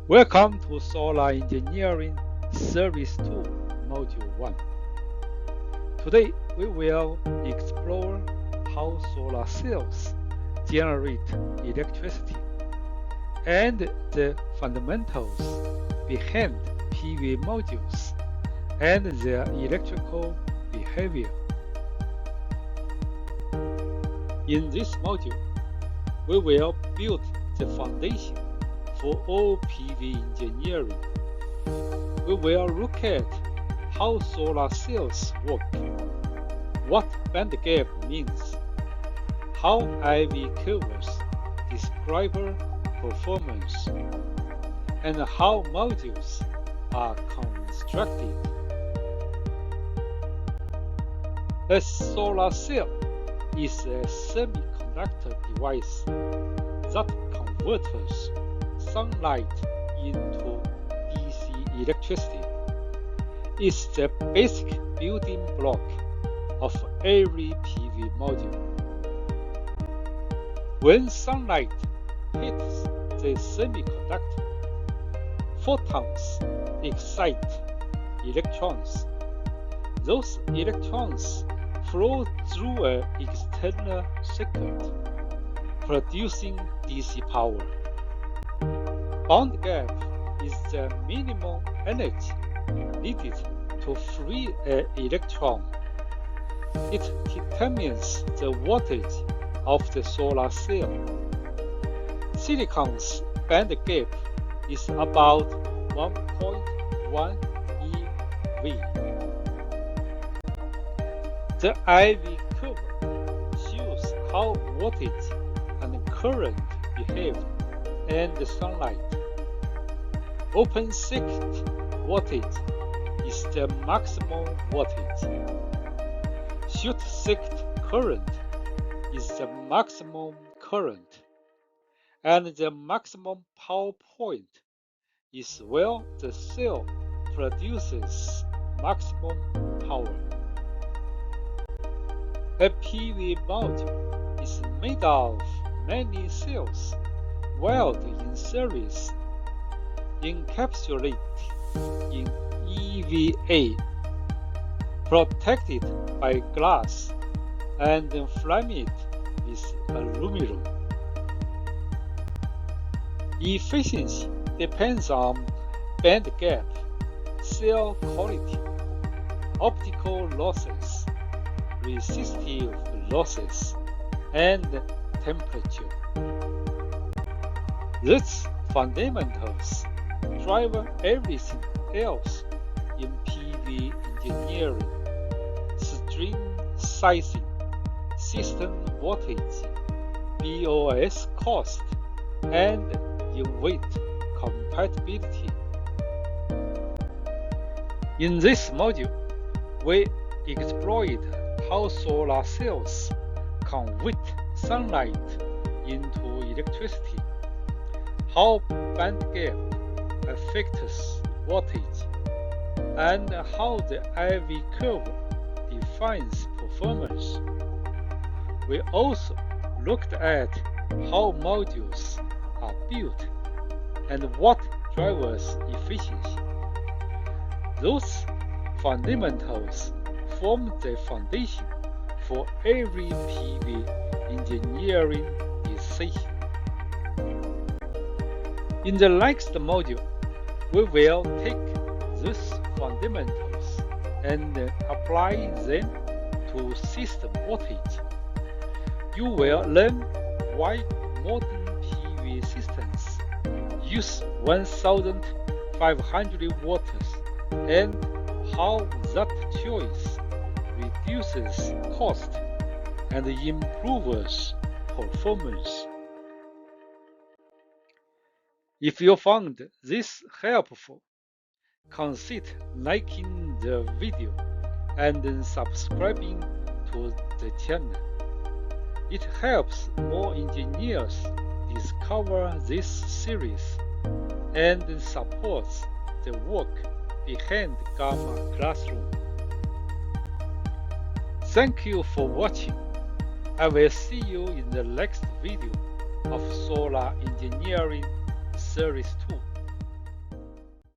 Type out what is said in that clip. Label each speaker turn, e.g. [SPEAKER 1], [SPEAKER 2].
[SPEAKER 1] Welcome to Solar Engineering Service 2, Module 1. Today we will explore how solar cells generate electricity and the fundamentals behind PV modules and their electrical behavior. In this module, we will build the foundation for all PV engineering. We will look at how solar cells work, what bandgap means, how IV curves describe performance, and how modules are constructed. A solar cell is a semiconductor device that converts sunlight into DC electricity. It's the basic building block of every PV module. When sunlight hits the semiconductor, photons excite electrons. Those electrons flow through an external circuit, producing DC power. Bandgap is the minimum energy needed to free an electron. It determines the voltage of the solar cell. Silicon's bandgap is about 1.1 eV. The IV curve shows how voltage and current behave in the sunlight. Open circuit voltage is the maximum voltage. Short circuit current is the maximum current. And the maximum power point is where the cell produces maximum power. A PV module is made of many cells wired in series, encapsulated in EVA, protected by glass, and framed with aluminum. Efficiency depends on bandgap, cell quality, optical losses, resistive losses, and temperature. These fundamentals drive everything else in PV engineering: string sizing, system voltage, BOS cost, and in-weight compatibility. In this module, we explored how solar cells convert sunlight into electricity, how bandgap affects voltage, and how the IV curve defines performance. We also looked at how modules are built and what drives efficiency. Those fundamentals form the foundation for every PV engineering decision. In the next module, we will take these fundamentals and apply them to system voltage. You will learn why modern PV systems use 1500 watts and how that choice reduces cost and improves performance. If you found this helpful, consider liking the video and subscribing to the channel. It helps more engineers discover this series and supports the work behind Gamma Classroom. Thank you for watching. I will see you in the next video of Solar Engineering Series 2.